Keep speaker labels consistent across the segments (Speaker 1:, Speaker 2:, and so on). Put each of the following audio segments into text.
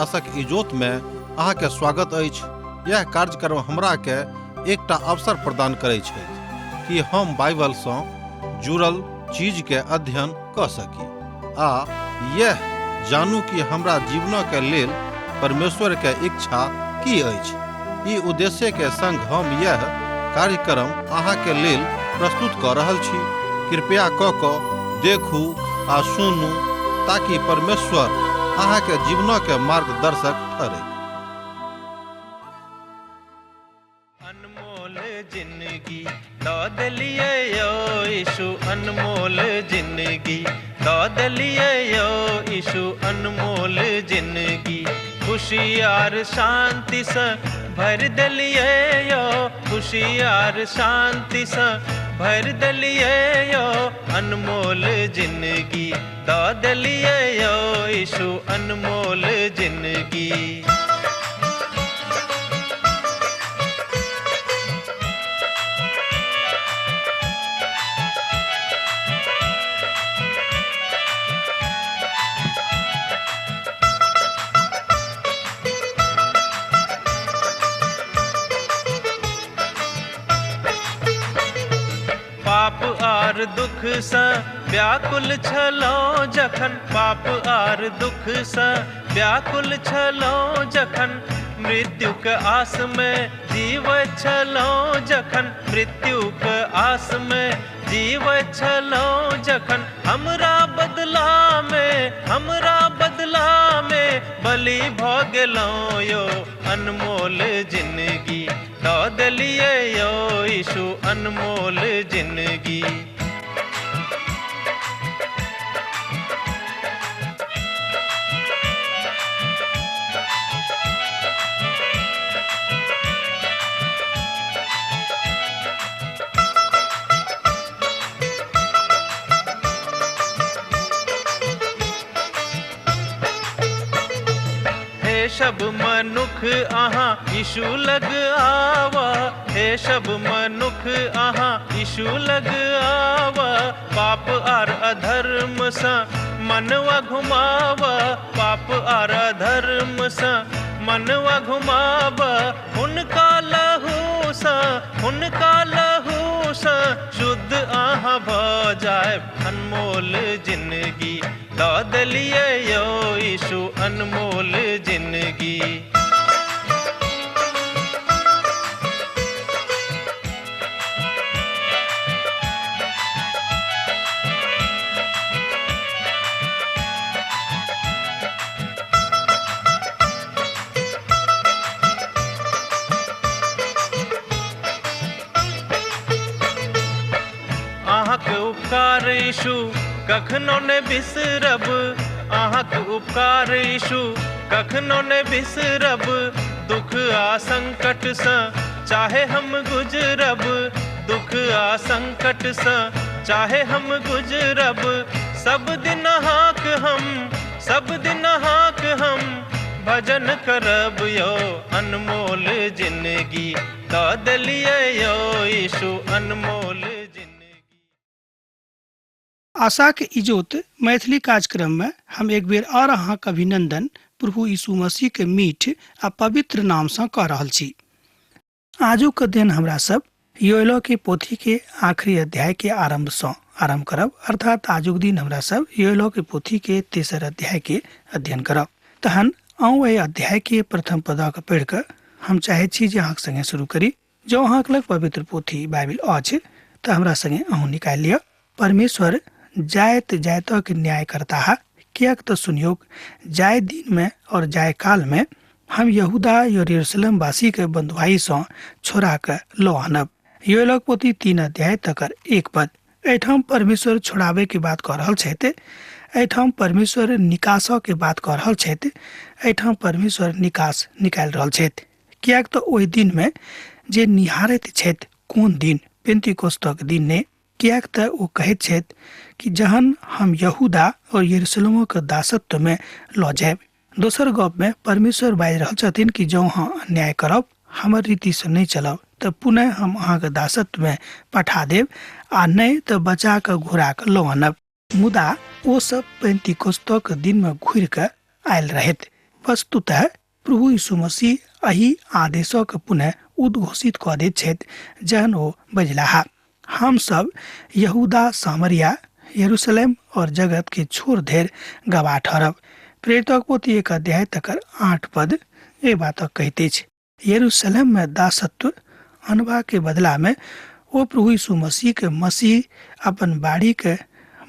Speaker 1: आशक इजोत में अहाँ के स्वागत अछि। यह कार्यक्रम हमरा के एकटा अवसर प्रदान करै छै कि हम बाइबल सँ जुड़ल चीज के अध्ययन क सकी आ यह जानू कि हमरा जीवन के लेल परमेश्वर के इच्छा की अछि। ई उद्देश्य के संग हम यह कार्यक्रम अहाँ के लेल प्रस्तुत क रहल छी। कृपया क देखू आ सुनू ताकि परमेश्वर अहाँ के जीवन के मार्गदर्शक ठहरे।
Speaker 2: अनमोल जिंदगी दौद लिए यो यीशु, अनमोल जिंदगी दौद लिए यो यीशु, अनमोल जिंदगी खुशियार शांति से भर दलिए यो, खुशियार शांति से भर दलिए यो, अनमोल जिंदगी दौद लिए यो यीशु, अनमोल जिंदगी। पाप आर दुख से व्याकुल छलो जखन, पाप आर दुख से व्याकुल छलो जखन, मृत्यु के आस में जीव छलो जखन, मृत्यु के आस में जीव छलो जखन, हमरा बदला में बलि भ गेलो यो, अनमोल जिंदगी दौद लिए यो यीशु, अनमोल जिंदगी। हे सब मनुख आहा यीशु लग आवा, हे सब मनुख आहा यीशु लग आवा, पाप आर अधर्म सा मनवा घुमावा, पाप आर अधर्म सा मनवा घुमावा, उनका लहू सा शुद्ध आहा भ जाए, अनमोल जिंदगी दौद लिए यो यीशु, अनमोल जिंदगी। अहाँके उपकार यीशु कखनो ने बिसरब, अहाँके उपकार यीशु कखनो ने बिसरब, दुख आ संकट से चाहे हम गुजरब, दुख आ संकट से चाहे हम गुजरब, सब दिन हाक हम भजन करब यो, अनमोल जिंदगी दौद लिए यो यीशु, अनमोल जिंदगी।
Speaker 3: आशा के इजोत मैथिली कार्यक्रम में हम एक बेर और अहाँ के अभिनंदन प्रभु यीशु मसीह के मीठ आ पवित्र नाम से कह रहल छी। आजू के दिन हमरा सब योएलो के पोथी के आखिरी अध्याय के आरंभ करब, अर्थात आजुक दिन हमरा सब योएलो के पोथी के तेसर अध्याय के अध्ययन करब। तहन आउ एहि अध्याय के प्रथम पद के पढ़ कर हम चाहे छी जे अहाँ संगे शुरू करी। जो अहाँ लग पवित्र पोथी बाइबिल अछि त हमरा संगे अहूँ निकाल लिया। परमेश्वर जायत के न्याय करता है, कियाक तो सुनियो जाय दिन में और जाय काल में हम यहूदा और यरूशलेम वासी के बंधुआई से छोड़ा के लो आनब। योएल पोथी 3 अध्याय तकर 1 पद। एठाम परमेश्वर छोड़ावे के बात कर रहल छथि, एठाम परमेश्वर निकास के बात कर रहल छथि, एठाम परमेश्वर निकास निकाल रहल छथि। कियाक तो ओहि दिन में जे निहारैत छथि, कोन दिन? पेंतीकोस्तक दिन ने। कियाक तो वो कहैत छथि कि जहन हम यहूदा और यरूशलेम के दासत्व में लऽ जायब। दोसर गप में परमेश्वर बाजि रहल छथिन कि जँ अहाँ अन्याय करब, हमर रीति से नहीं चलब, तो पुनः हम अहाँ के दासत्व में पठा देब, आ नहीं तो बचा के घुरा के लऽ आनब। मुदा ओ सब पेंतीकोस्तक दिन में घुर के आयल रहत। वस्तुतः प्रभु यीशु मसीह एही आदेशक पुनः उद्घोषित कऽ दैत छथि जहन ओ बजलाहा, हम सब यहूदा, सामरिया, यरूशलेम और जगत के छोर धेर गवाह ठहरब। प्रेरितक पोथी 1 अध्याय तकर 8 पद ए बात कहते छ। यरूशलेम में दासत्व अनबा के बदला में ओ प्रभु यीशु मसीह अपन बाड़ी के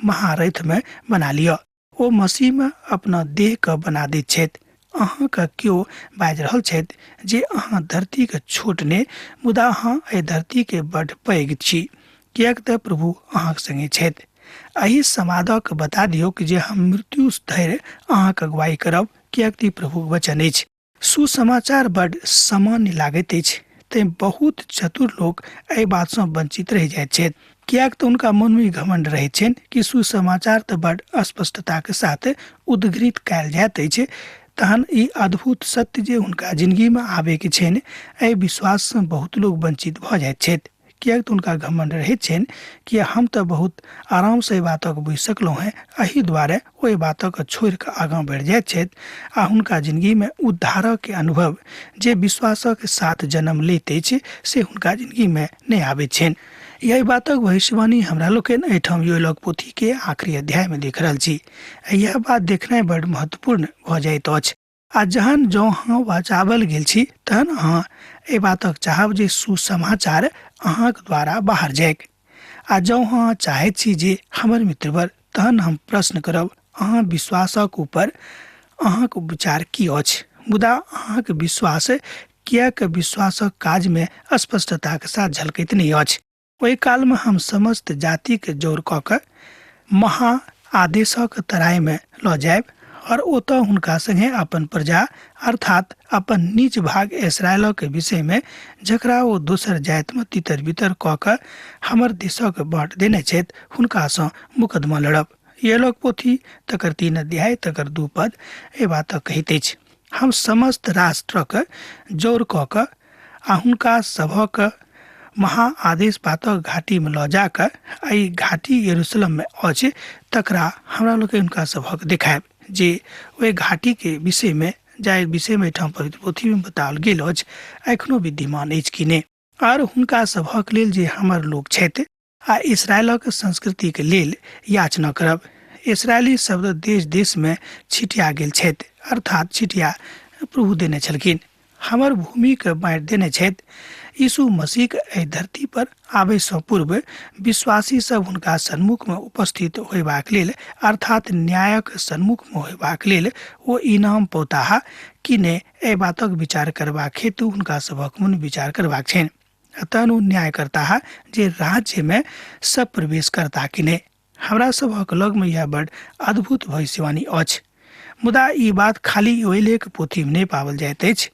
Speaker 3: महारथ में बना लिया। ओ मसीह में अपना देह के बना दैत छथि। अहाँ के क्यों बाजि रहल छथि जे अहाँ धरती के छोट ने, मुदा अहाँ एहि धरती के बड़ पैघ छी, किएक तऽ प्रभु अहाँक संगे छथि। एहि समादक बता दियौ कि जे हम मृत्यु धरि अहाँक अगुवाई करब, किएक कि प्रभुक वचन अछि। सुसमाचार बड़ सामान्य लागैत अछि, तैं बहुत चतुर लोक एहि बात सँ वंचित रहि जाइत छथि, किएक तऽ हुनका मन में घमंड रहैत छनि कि सुसमाचार तऽ बड़ स्पष्टता के साथ उद्घृत कयल जाइत अछि। तहन ई अद्भुत सत्य जे हुनका जिंदगी में आबे के छनि, एहि विश्वास से बहुत लोग वंचित भऽ जाइत छथि, किएक तऽ हुनका घमंड रहैत छनि कि हम तऽ बहुत आराम से एहि बातक बुझि सकलहुँ हैं। एहि दुआरे ओहि बातक छोड़ि कऽ आगाँ बढ़ि जाइत छथि आ हुनका जिंदगी में उद्धारक के अनुभव जे विश्वासक साथ जन्म लैत अछि से हुनका जिंदगी में नहि आबैत छनि। यही बातक भविष्यवाणी हमरा लोकनि एहिठाम योएलक पोथी के आखिरी अध्याय में देख रहल छी। यह बात देखनाइ बड़ महत्वपूर्ण भऽ जाइत अछि। आ जहन जँ अहाँ बचावल गेल छी, तहन अहाँ एहि बातक चाहब जे सुसमाचार अहाँक द्वारा बाहर जायक। आ जँ अहाँ चाहैत छी जे हमर मित्रवर, तहन हम प्रश्न करब, अहाँ विश्वासक ऊपर अहाँक विचार की अछि? मुदा अहाँक विश्वास किएक विश्वासक काज में स्पष्टता के साथ झलकैत नहीं अछि? ओहि काल में हम समस्त जाति के जोड़ कऽ कऽ महा आदेशक तराई में लऽ जायब और ओतऽ हुनका संगे अपन प्रजा अर्थात अपन नीच भाग इस्राएल के विषय में जकरा ओ दोसर जाति में तितर बितर कऽ कऽ हमर देशक बाँट देने छथि, हुनका सँ मुकदमा लड़ब। योएलक पोथी तकर 3 अध्याय तकर 2 पद ए बात कहैत अछि। हम समस्त राष्ट्रक जोड़ कऽ कऽ आ हुनका सभक महा आदेश पातक घाटी में लऽ जाकऽ एहि घाटी यरूशलेम में अछि, तकरा हमरा लोग हुनका सभक देखायब जे ओहि घाटी के विषय में जाहि विषय में ठाम पवित्र पोथी में बताओल गेल अछि एखनो विद्यमान अछि कि नहि। और हुनका सभक लेल जे हमर लोक छथि आ इस्राएलक संस्कृति के लेल याचना करब। इस्राएली शब्द देश देश में छिटिया गेल छथि, अर्थात छिटिया प्रभु देने छलखिन, हमर भूमि के बाँटि देने छथि। यीशु मसीह के एहि धरती पर आबे से पूर्व विश्वासी सब हुनका सन्मुख में उपस्थित होयबाक लेल अर्थात न्यायक सन्मुख में होयबाक लेल ओ इनाम पौताहा कि ने एहि बातक विचार करबाक हेतु हुनका सभक मन विचार करबाक छनि। अतः ओ न्याय करता जे राज्य में सब प्रवेश करता कि ने। हमरा सभक लग में यह बड़ अद्भुत भविष्यवाणी अछि, मुदा ई बात खाली योएलक पोथी में नहि पावल जाइत अछि।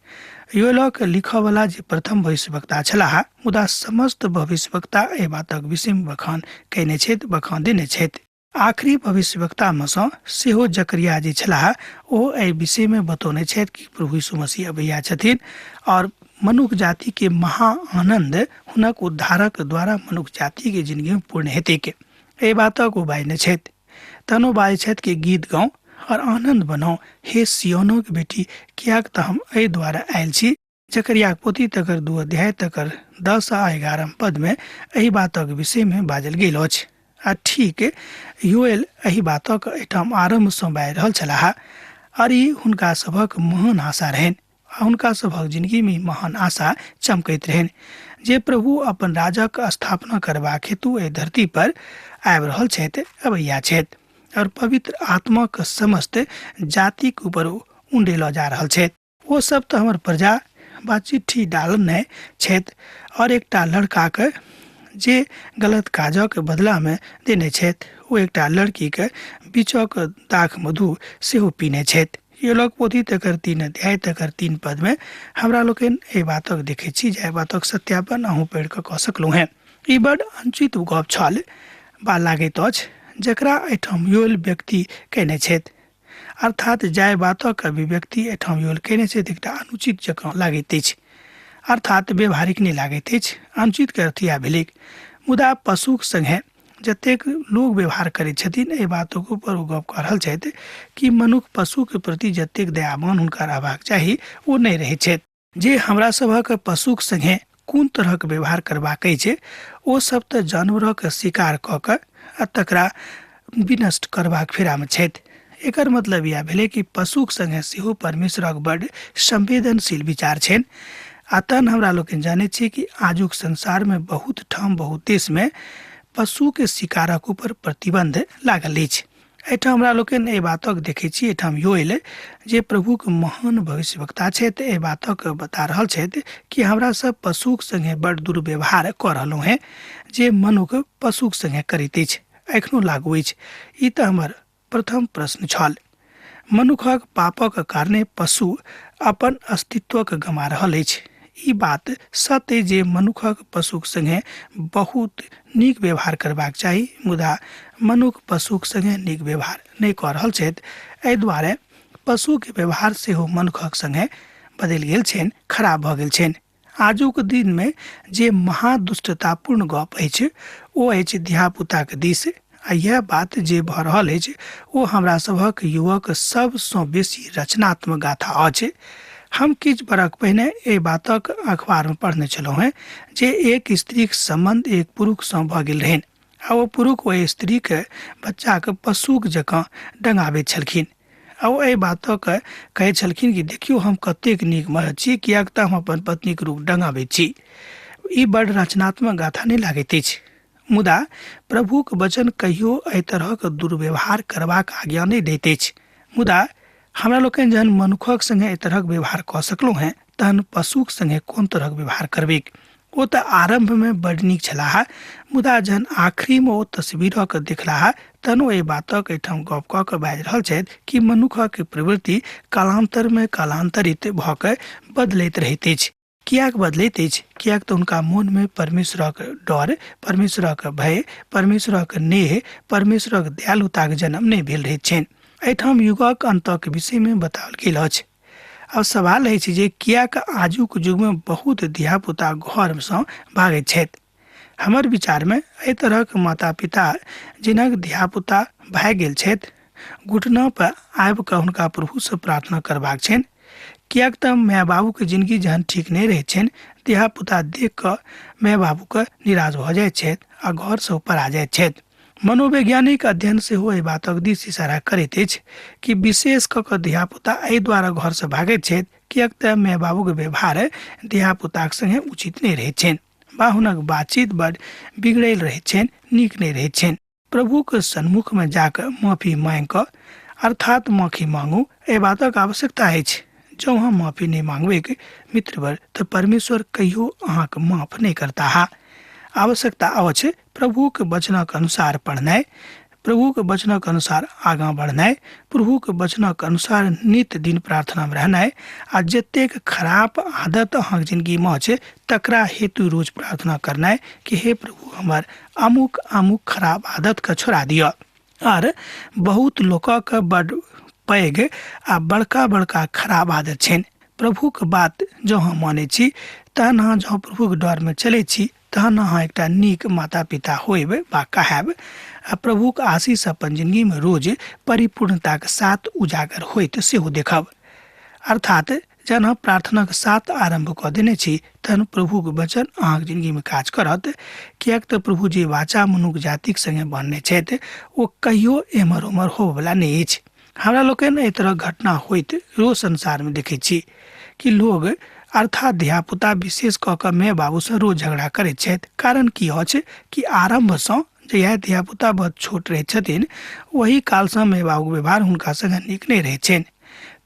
Speaker 3: योएलक लिखयवला जे प्रथम भविष्यवक्ता छलाह, मुदा समस्त भविष्यवक्ता एहि बातक विषय में बखान कयने छथि, बखान देने छथि। आखिरी भविष्यवक्ता में सँ सेहो जकरिया जे छलाह, ओ एहि विषय में बतौने छथि कि प्रभु यीशु मसीह अबैया छथिन और मनुष्य जाति के महा आनंद हुनक उद्धारक द्वारा मनुष्य जाति के जिंदगी में पूर्ण हेतै के एहि बातक ओ बाजने छथि। तनो बाजै छथि कि गीत गाओ और आनंद बनाओ हे सियोनो के बेटी, कियाक तऽ हम एहि द्वारा आयल छी। जकरिया पोथी तकर 2 अध्याय तकर 10 आ 11 पद में एहि बातक विषय में बाजल गेल अछि। आ ठीक योएल एहि बातक एहिठाम आरंभ सँ बाजि रहल छलाह और ई हुनका सभक महान आशा रहनि आ हुनका सभक जिंदगी में महान आशा चमकैत रहनि जे प्रभु अपन राजक स्थापना करबाक हेतु एहि धरती पर आबि रहल छथि, अबैया छथि और पवित्र आत्मा के समस्त जाति के ऊपर उंडे लऽ जा रहल छथि। वो सब तो हमर प्रजा बा चिट्ठी डालने छथि और एकटा लड़का के जे गलत काजक बदला में देने छथि, ओ एकटा लड़की के बीचक दाख मधु सेहो पीने छथि। योएलक पोथी तकर 3 अध्याय तकर 3 पद में हमरा लोकनि एहि बातक देखै छी जे बातक सत्यापन अहूँ पढ़ि कऽ कऽ सकलहुँ हैं। ई बड़ अनुचित गप छल बा लागैत अछि जकरा एहिठाम योएल व्यक्ति कयने छथि, अर्थात जाय बातक अभिव्यक्ति एहिठाम योएल कयने छथि एकटा अनुचित जकाँ लागैत अछि, अर्थात व्यवहारिक नहि लागैत अछि। अनुचित के अर्थ इएह भेलै, मुदा पशुक संगे जतेक लोग व्यवहार करै छथिन एहि बातक ऊपर ओ गप कऽ रहल छथि कि मनुख पशु के प्रति जतेक दयावान हुनका रहबाक चाही ओ नहि रहै छथि। जे हमरा सभक पशुक संगे कोन तरहक व्यवहार करबाक अछि ओ सब तऽ जानवरक शिकार कऽ कऽ आ तकरा विनष्ट करबाक फेरामे छथि। एकर मतलब यह भेलै कि पशुक संगे सेहो परमेश्वरक बड्ड संवेदनशील विचार छनि। आ तहन हमरा लोग जानै छियै कि आजुक संसार में बहुत ठाम बहुत देश में पशु के शिकारक ऊपर प्रतिबंध लागल अछि। एहिठाम हमरा लोग एहि बातक देखै छी, एहिठाम योएल जे प्रभुक महान भविष्यवक्ता छथि एहि बातक बता रहल छथि कि हमरा सब पशुक संगे बड़ दुर्व्यवहार कऽ रहलहुँ हैं जे मनुख पशुक संगे करैत अछि, एखनो लागू अछि। ई तऽ हमर प्रथम प्रश्न छल। मनुखक पापक कारणे पशु अपन अस्तित्वक गमा रहल अछि। ई बात सत्य जे मनुखक पशुक संगे बहुत नीक व्यवहार करबाक चाही, मुदा मनुख पशुक संगे नीक व्यवहार नहि कऽ रहल छथि। एहि दुआरे पशु के व्यवहार सेहो मनुखक संगे बदलि गेल छनि, खराब भऽ गेल छनि। आजुक दिन में जे महादुष्टतापूर्ण गप अछि ओ अछि धियापुताक दिस। आ यह बात जे भऽ रहल अछि ओ हमरा सभक युवक सबसँ बेसी रचनात्मक गाथा अछि। हम किछु बरख पहिने एहि बातक अखबार में पढ़ने छलहुँ हैं जे एक स्त्रीक संबंध एक पुरुष सँ भऽ गेल रहनि आ ओ पुरुष ओहि स्त्री के बच्चा के पशुक जकाँ डंगाबैत छलखिन। आ ओ एहि बातक कहै छलखिन कि देखियौ हम कतेक नीक मर्द छी, किएक तऽ हम अपन पत्नी के रूप डंगाबैत छी। ई बड़ रचनात्मक गाथा नहि लागैत अछि। मुदा प्रभुक वचन कहियो एहि तरहक दुर्व्यवहार करबाक आज्ञा नहि दैत अछि। मुदा हमरा लोकनि जहन मनुखक संगे एहि तरहक व्यवहार कऽ सकलहुँ हैं तहन पशुक संगे कोन तरहक व्यवहार करबै। ओ तऽ आरंभ में बड़ नीक छलाह, मुदा जहन आखिरी में ओ तस्वीरक देखलाह तहन ओ एहि बातक एहिठाम गप कऽ कऽ बाजि रहल छथि कि मनुखक प्रवृत्ति कालांतर में कालांतरित भऽ कऽ बदलैत रहैत अछि। किएक बदलैत अछि? किएक तऽ हुनका मोन में परमेश्वरक डर, परमेश्वरक भय, परमेश्वरक नेह, परमेश्वरक दयालुताक जन्म नहि भेल रहैत छनि। एहिठाम युगक अंतक विषय में बताओल गेल अछि। अब सवाल अछि जे किएक आजुक युग में बहुत धियापुता घर सँ भागैत छथि। हमर विचार में एहि तरहक माता पिता जिनक धियापुता भागि गेल छथि घुटना पर आबि कऽ हुनका प्रभु से प्रार्थना करबाक छनि। किएक तऽ माय बाबू के जिंदगी जहन ठीक नहीं रहै छनि, धियापुता देख कऽ माय बाबू के निराश भऽ जाइत छथि आ घर से ऊपर आ जाइत छथि। मनोवैज्ञानिक अध्ययन सेहो एहि बातक दिस इशारा करैत अछि कि विशेष कऽ कऽ धियापुता एहि द्वारा घर से भागैत छथि किएक तऽ माय बाबू के व्यवहार धियापुताक संगे उचित नहि रहैत छनि वा हुनक बातचीत बड़ बिगड़ल रहैत छनि, नीक नहि रहैत छनि। प्रभु के सन्मुख में जाकऽ माफी मांगि कऽ अर्थात माफी मांगू, एहि बातक आवश्यकता अछि। जँ अहाँ माफी नहीं मांगबै मित्रवर तऽ परमेश्वर कहियो अहाँके माफ नहीं करता है। आवश्यकता अछि प्रभु के वचनक अनुसार पढ़नाइ, प्रभु के वचनक अनुसार आगाँ बढ़नाइ, प्रभु के वचनक अनुसार नित्य दिन प्रार्थना में रहनाइ आ जतेक खराब आदत अहाँक जिंदगी में अछि तकरा हेतु रोज प्रार्थना करनाइ कि हे प्रभु हमर अमुक अमुक खराब आदत के छोड़ा दिअ। आर बहुत लोकक बड़ पैघ आ बड़का बड़का खराब आदत छनि। प्रभु के बात जँ अहाँ मानै छी तहन अहाँ जँ प्रभु के डर में चलै छी तहन अहाँ एकटा नीक माता पिता होइब वा कहब आ प्रभुक आशीष अपन जिंदगी में रोज परिपूर्णता के साथ उजागर होइत सेहो देखब। अर्थात जहन अहाँ प्रार्थना के साथ आरंभ कऽ देने छी तहन प्रभु के वचन अहाँक जिंदगी में काज करत। किएक तऽ प्रभु जे वाचा मनुख जातिक संगे बान्हने छथि ओ कहियो एम्हर ओम्हर होबवला नहि अछि। हमरा लोकनि एहि तरह घटना होइत रोज संसार में देखै छी कि लोग अर्थात धियापुता विशेष कऽ कऽ माय बाबू से रोज झगड़ा करैत छथि। कारण की अछि कि आरंभ सँ जहिया धियापुता बहुत छोट रहैत छथिन ओही काल सँ माय बाबूक व्यवहार हुनका संगे नीक नहि रहैत छनि।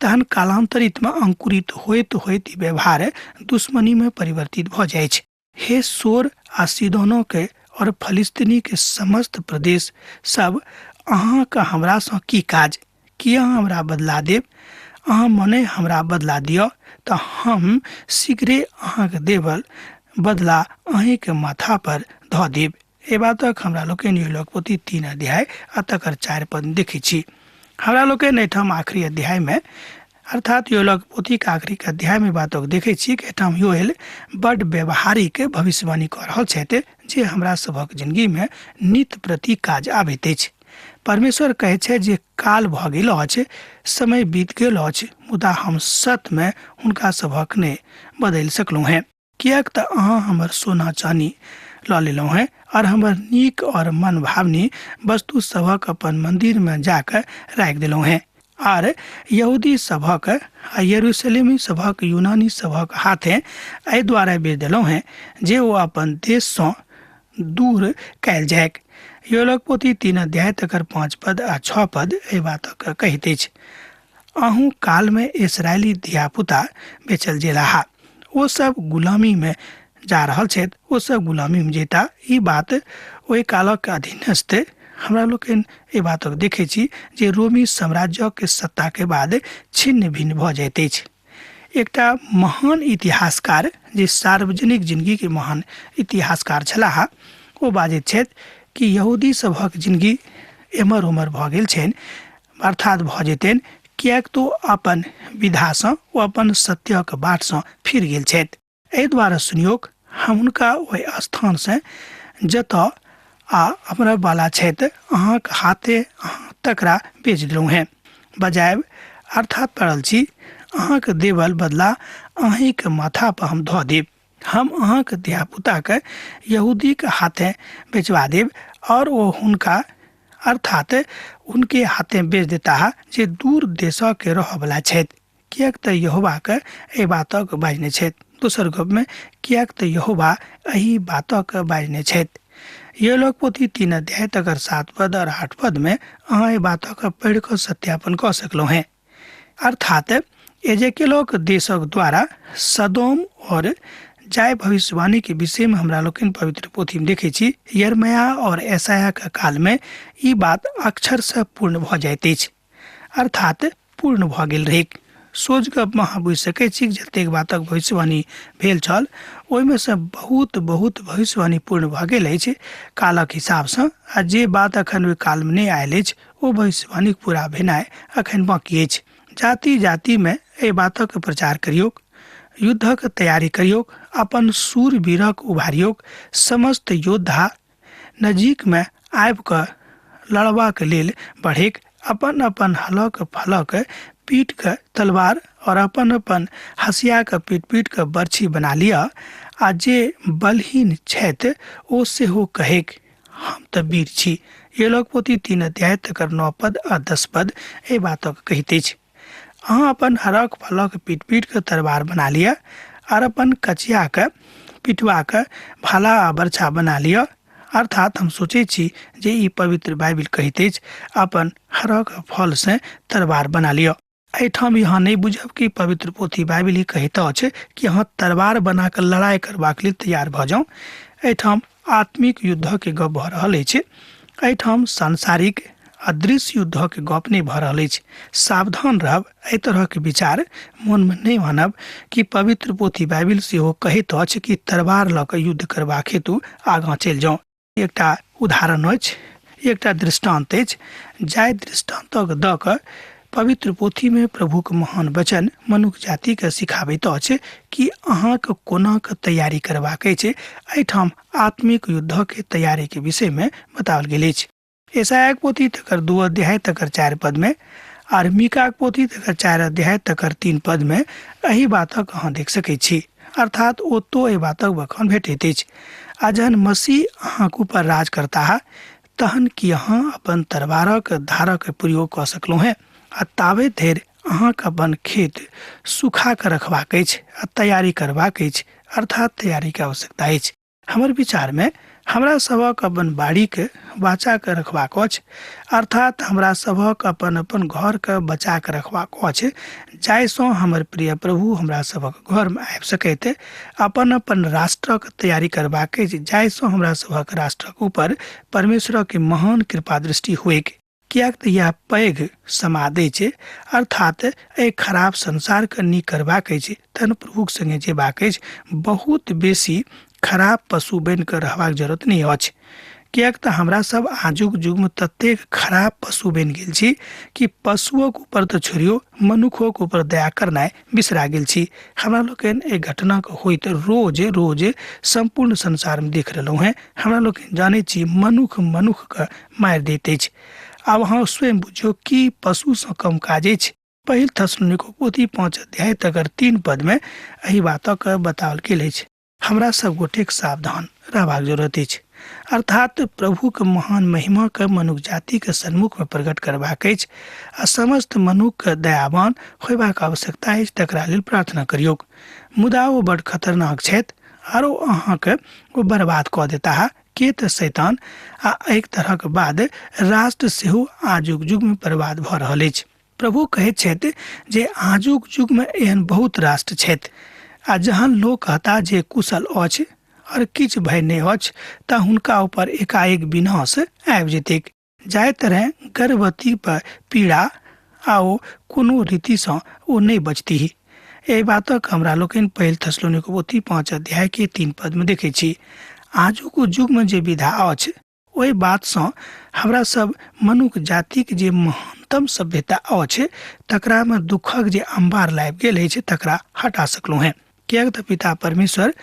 Speaker 3: तहन कालांतरित में अंकुरित होइत होइत ई व्यवहार दुश्मनी में परिवर्तित भऽ जाइ छै। हे सोर आ सीदोनो के और फलिस्तीनी के समस्त प्रदेश सब, अहाँके हमरा सँ की काज? कि अहाँ हमरा बदला देब? अहाँ मने हमरा बदला दिअ तऽ हम शीघ्रे अहाँके देवल बदला अहीं के माथा पर धऽ देब। ए बातक हमरा लोकनि योएलक पोथी 3 अध्याय आ तकर 4 पद देखै छी। हमरा लोकनि एहिठाम आखिरी अध्याय में अर्थात योएलक पोथी के आखिरी अध्याय में बातक देखै छी कि एहिठाम योएल बड़ व्यवहारिक भविष्यवाणी कऽ रहल छथि जे हमरा सभक जिंदगी में नित प्रति काज आबैत अछि। परमेश्वर कहै छै जे काल भऽ गेल अछि, समय बीत गेल अछि, मुदा हम सत में हुनका सभक ने बदलि सकलहुँ हैं। किएक तऽ अहाँ हमर सोना चानी लऽ लेलहुँ हैं और हमर नीक और मन भावनी वस्तु सभक अपन मंदिर में जाकर राखि देलहुँ हैं। और यहूदी सभक आ यरूशलेमी सभक यूनानी सभक हाथे एहि द्वारा बेच देलहुँ हैं जे ओ अपन देश सँ दूर कयल जायक। योलक पोथी 3 अध्याय तकर 5 पद आ 6 पद एहि बातक कहैत अछि। अहूँ काल में इसराइली धियापुता बेचल जेलाहा, ओ सब गुलामी में जा रहल छथि, ओ सब गुलामी में जेता। ई बात ओहि कालक अधीनस्थ हमरा लोग ए बातक देखे छी जे रोमी साम्राज्य के सत्ता के बाद छिन्न भिन्न भऽ जाइत अछि। एकटा महान इतिहासकार जे सार्वजनिक जिंदगी के महान इतिहासकार छलाह, ओ बाजैत छथि कि यहूदी सभक जिंदगी एमर उमर भऽ गेल छनि, अर्थात भऽ जेतनि, किएक तो अपन विधा सँ ओ अपन सत्यक बाट सँ फिर गेल छथि। एहि द्वारा सुनियोक हम हुनका ओहि स्थान से जतऽ आ अपना बाला छथि अहाँक हाथे तकरा बेच देलहुँ हैं। बजाय अर्थात पड़ल छी अहाँक देवल बदला अहींके माथा पर हम धऽ देब। हम अहाँक धियापुता के यहूदी के हाथे बेचवा देब और वो हुनका अर्थात उनके हाथे बेच देता है जे दूर देश के रह वाला छथि। किएक तऽ यहोवा के एहि बातक बाजने छथि। दोसर गप में किएक तऽ यहोवा एहि बातक बाजने छथि। ये लोग पोथी 3 अध्याय तकर 7 पद और 8 पद में अहाँ एहि बातक पढ़ि कऽ सत्यापन कऽ सकलहुँ हैं। अर्थात एजेकेलोक देशक द्वारा सदोम और जाय भविष्यवाणी के विषय में हमरा लोग पवित्र पोथी में देखे छी। यिर्मयाह और यशायाह के काल में ई बात अक्षर से पूर्ण भऽ जाइत अछि, अर्थात पूर्ण भऽ गेल रहै। सोच गप में अहाँ बुझि सकै छी जतेक बातक भविष्यवाणी भेल छल ओहिमे से बहुत बहुत भविष्यवाणी पूर्ण भऽ गेल अछि कालक हिसाब सँ। आ जे बात अखन ओहि काल में नहि आयल अछि ओ भविष्यवाणी पूरा भेनाइ अखन बाकी अछि। जाति जाति में एहि बातक प्रचार करियोक, युद्धक तैयारी करियोक, अपन शूरवीरक उभारियोक। समस्त योद्धा नजीक में आबि कऽ लड़बाक लेल बढ़ेक, अपन अपन हलक फलक पीट के तलवार और अपन अपन हसिया के पीट पीट के बर्छी बना लिया। आ जे बलहीन छथि ओ सेहो कहेक हम तऽ वीर छी। ये लोग पोथी 3 अध्याय तकर 9 पद आ 10 पद एहि बातक कहैत अछि। अहाँ अपन हरक फलक पीट पीट के तलवार बना लिया और अपन कचिया के पिटवा के भाला आ बर्छा बना लिया। अर्थात हम सोचे छी जे ई पवित्र बाइबिल कहैत अछि अपन हरक फल से तलवार बना लिया। एहिठाम यहाँ नहीं बुझब कि पवित्र पोथी बाइबिल ही कहैत अछि कि अहाँ तलवार बना के लड़ाई करबाक लेल तैयार भऽ जाउ। एहिठाम आत्मिक युद्ध के गप भऽ रहल अछि, एहिठाम सांसारिक अदृश्य युद्ध के गप नहीं भऽ रहल अछि। सावधान रहब, एहि तरह के विचार मन में नहीं मानब कि पवित्र पोथी बाइबिल सेहो कहैत अछि कि तलवार लऽ कऽ युद्ध करबाक हेतु आगाँ चलि जाउ। एकटा उदाहरण अछि, एकटा दृष्टांत अछि। जाय दृष्टांतक दऽ कऽ पवित्र पोथी में प्रभु के महान वचन मनुष्य जाति के सिखाबैत अछि कि अहाँ के कोना के तैयारी करबाक अछि। एहिठाम आत्मिक युद्ध के तैयारी के विषय में बताओल गेल अछि। यशायाह पोथी तकर 2 अध्याय तकर 4 पद में और मीका पोथी तकर 4 अध्याय तकर 3 पद में एही बातक अहाँ देख सकै छी। अर्थात ओतो एहि बातक बखान भेटैत अछि। आ जहन मसीह अहाँके ऊपर राज करता है तहन कि अहाँ अपन तलवारक धारक प्रयोग कऽ सकलहुँ हैं। आ ताबे धरि अहाँके अपन खेत सुखा के रखबाक अछि आ तैयारी करबाक अछि, अर्थात तैयारी के आवश्यकता अछि। हमर विचार में हमरा सबक अपन बाड़ी के बचा के रखबाक अछि, अर्थात हमरा सबक अपन अपन घर के बचा के रखबाक अछि, जाहिसँ हमर प्रिय प्रभु हमरा सबक घर में आबि सकैत। अपन अपन राष्ट्रक तैयारी करबाक अछि, जाहिसँ हमरा सबक राष्ट्रक ऊपर परमेश्वर के महान कृपा दृष्टि होइक। किएक तऽ यह पैघ समाद अछि, अर्थात एहि खराब संसार के नीक करबाक अछि तहन प्रभुक संगे जेबाक अछि। बहुत बेसी खराब पशु बनि कऽ रहबाक जरूरत नहीं अछि, कियाक तऽ हमरा सब आजुक युग में ततेक खराब पशु बन गेल छी कि पशुओं के ऊपर तो छोड़ियो मनुखों के ऊपर दया करना बिसरा गेल छी। हमरा लोग एक घटना के होइत रोज रोज संपूर्ण संसार में देख रहे हैं। हमरा लोग जाने छी मनुख मनुख के मार देते अछि। आब अहाँ स्वयं बुझियो कि पशु से कम काज अछि। पहिल थिस्सलुनीके पोथी 5 अध्याय तक 3 पद में एही बातक बताओल गेल अछि। हमरा सब गोटे सावधान रहबाक जरूरत अछि, अर्थात प्रभु के महान महिमा के मनुष्य जाति के सन्मुख में प्रकट करबाक अछि आ समस्त मनुष्य के दयावान होयबाक आवश्यकता अछि, तकरा लेल प्रार्थना करियौ। मुदा वो बड़ खतरनाक छथि आरो अहाँ के वो बर्बाद कऽ देता है। के तऽ शैतान आ एक तरह के बाद राष्ट्र सेहो आजुक युग में बर्बाद भऽ रहल अछि। प्रभु कहैत छथि जे आजुक युग में एहन बहुत राष्ट्र छथि आ जहन लोग कहता जे कुशल अछि और किछ भय नहीं अछि तऽ हुनका ऊपर एकाएक विनाश आबि जेतैक। जाय तरह गर्भवती पर पीड़ा आओ कोनो रीति से ओ नहीं बचती ही। एहि बातक हमरा लोग पहिल थिस्सलुनीके पोथी 5 अध्याय के 3 पद में देखे छी। आजुक युग में जे विधा अछि ओहि बात से हमरा सब मनुष्य जाति के जे महानतम सभ्यता अछि तकरा में दुखक जे अंबार लाबि गेल अछि तकरा हटा सकलहुँ हैं। कियाक तऽ पिता परमेश्वर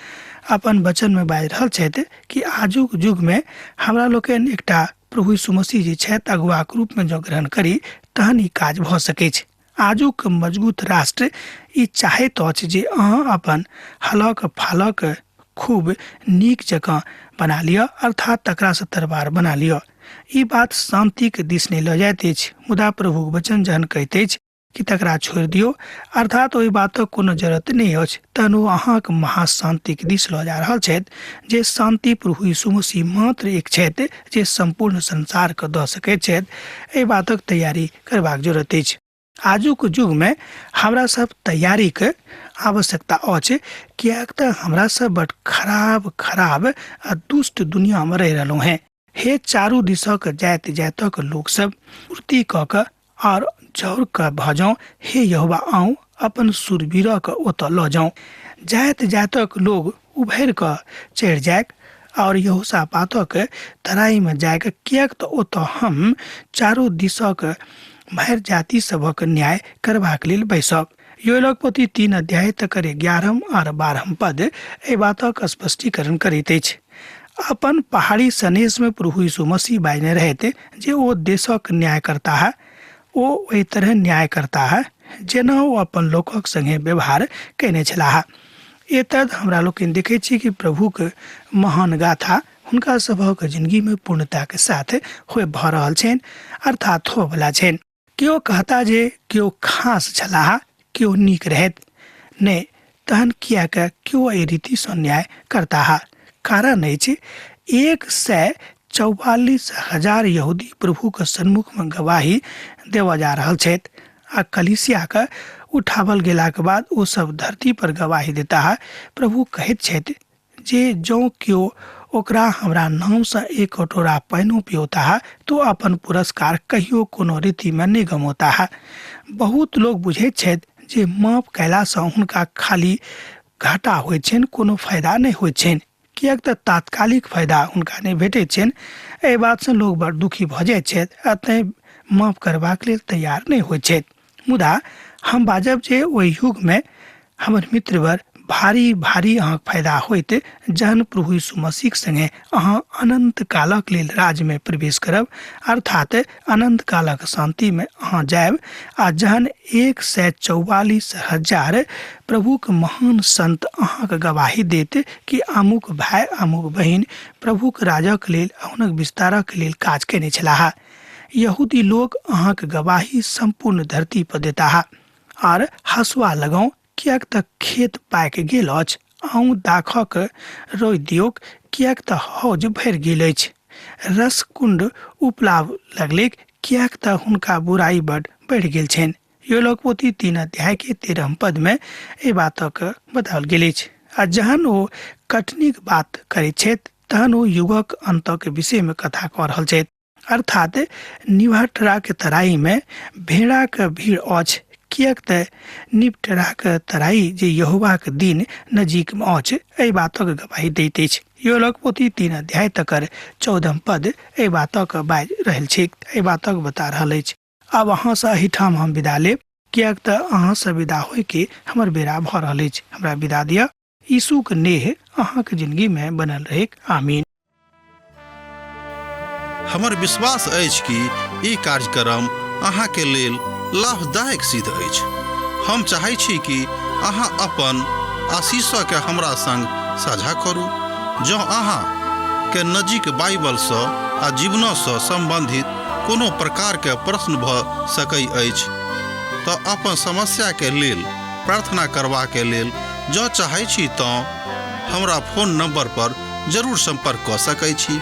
Speaker 3: अपन वचन में बाजि रहल छथि कि आजुक युग में हमरा लोग एकटा प्रभु यीशु मसीह जी छथि अगुआ के रूप में जो ग्रहण करी तहन ई काज भऽ सकै छै। आजुक मजबूत राष्ट्र ई चाहैत अछि जे अहाँ अपन हलक फालक खूब नीक जकाँ बना लिअ, अर्थात तकरा से तरबार बना लिअ। ई बात शांति के दिस नहीं लऽ जाइत अछि। मुदा प्रभु वचन जहन कहैत अछि कि तकरा छोड़ि दियौ, अर्थात ओहि बातक कोनो जरूरत नहीं अछि, तहन ओ अहाँके महाशांति के दिस लऽ जा रहल छथि। जे शांति प्रभु यीशु मसीह मात्र एक छथि जे संपूर्ण संसार के दऽ सकैत छथि। एहि बातक तैयारी करबाक जरूरत अछि। आजुक युग में हमरा सब तैयारी के आवश्यकता अछि, कियाक तऽ हमरा सब बड़ खराब आ दुष्ट दुनिया में रह रहलहुँ हैं। हे चारू दिशक जात जातक लोग सब पूर्ति कऽ के और जौर के भऽ जाऊं, हे यहोवा आऊं अपन सुरवीर के ओतऽ लऽ जाऊं। जात जातक लोग उभरि कऽ चढ़ि जायक और यहोशापातक तराई में जायक, कियाक तऽ ओतऽ हम चारू दिशक भरि जाति सभक न्याय करबाक लेल बैसब। योएलक पोथी 3 अध्याय तक 11 और 12 पद एहि बातक स्पष्टीकरण करैत अछि। अपन पहाड़ी सनेश में प्रभु यीशु मसीह बाजने रहते जे ओ देशक न्याय करता है। ओ ओहि तरह न्याय करता है जेना ओ अपन लोकक संगे व्यवहार कयने छलाह। एतद हमरा लोग देखे छी कि प्रभु के महान गाथा हुनका सभक जिंदगी में पूर्णता के साथ होय भऽ रहल छनि, अर्थात हो वाला छनि। केओ कहता जे केओ खास छलाह, केओ नीक रहत नहीं, तहन कियाक केओ एहि रीति सँ न्याय करता है। कारण अछि 144,000 यहूदी प्रभु के सन्मुख में गवाही देवा जा रहल छथि आ कलीसिया के उठावल गेला के बाद ओ सब धरती पर गवाही देता है। प्रभु कहैत छथि जे जो केओ ओकरा हमरा नाम से एक कटोरा पानिओ पियोता है तो अपन पुरस्कार कहियो कोनो रीति में नहीं गमोता है। बहुत लोग बुझैत छथि जे माफ कयला सँ हुनका खाली घाटा होइत छनि, कोनो फायदा नहीं होइत छनि, कियाक तऽ तात्कालिक फायदा हुनका नहीं भेटैत छनि। एहि बात से लोग बड़ दुखी भऽ जाइत छथि आ तेँ माफ करबाक लेल तैयार नहीं होइत छथि। मुदा हम बाजब जे ओहि युग में हमर मित्र वर भारी भारी अहाँक फायदा होइत जहन प्रभु यीशु मसीह संगे अहाँ अनंत कालक लेल राज में प्रवेश करब, अर्थात अनंत कालक शांति में अहाँ जायब। आ जहन 144,000 प्रभु के महान संत अहाँक गवाही देत कि अमुक भाई अमुक बहिन प्रभु के राजक लेल हुनक विस्तारक लेल काज केने छलाह। यहूदी लोग अहाँक गवाही संपूर्ण धरती पर देता है। और हसुआ लगाऊ, कियाक तऽ खेत पाक गेल अछि, अहूँ दाखक रोइ दियौक, कियाक तऽ हौज भरि गेल अछि। रस कुंड उपलाव लगलिक, कियाक तऽ हुनका बुराई बड़ बढ़ि गेल छनि। योएलक पोथी 3 अध्याय के 13 पद में एहि बातक बताओल गेल अछि। आ जहन ओ कटनीक बात करैत छथि तहन ओ युगक अंतक विषय में कथा कऽ रहल छथि, अर्थात निवहटरा के तराई में भेड़ा के भीड़ अछि, कियाक तऽ निवटरा के तराई जे यहोवा के दिन नजीक में अछि, एहि बातक गवाही दैत अछि। यो लगपोती 3 अध्याय तकर 14 पद ए बातक बाज रहल छै, ए बातक बता रहल अछि। अब अहाँ से एहिठाम हम विदा लेब, कियाक तऽ अहाँ से विदा होय के हमर बेरा भऽ रहल अछि। हमरा विदा दिअ। यीशु के नेह अहाँ के जिंदगी में बनल रहे। आमीन।
Speaker 1: हमर विश्वास अछि कि ई कार्यक्रम अहाँ के लेल लाभदायक सिद्ध अछि। हम चाहै छी कि अहाँ अपन आशीषक के हमरा संग साझा करू। जँ अहाँ के नजीक बाइबल सँ आ जीवन सँ संबंधित कोनो प्रकार के प्रश्न भऽ सकै अछि तऽ अपन समस्या के लेल प्रार्थना करबा के लेल जँ चाहै छी तऽ हमरा फोन नंबर पर जरूर संपर्क कऽ सकै छी।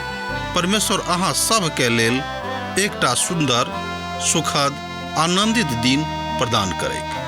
Speaker 1: परमेश्वर अहाँ सब के लेल एकटा सुंदर, सुखद, आनंदित दिन प्रदान करैक।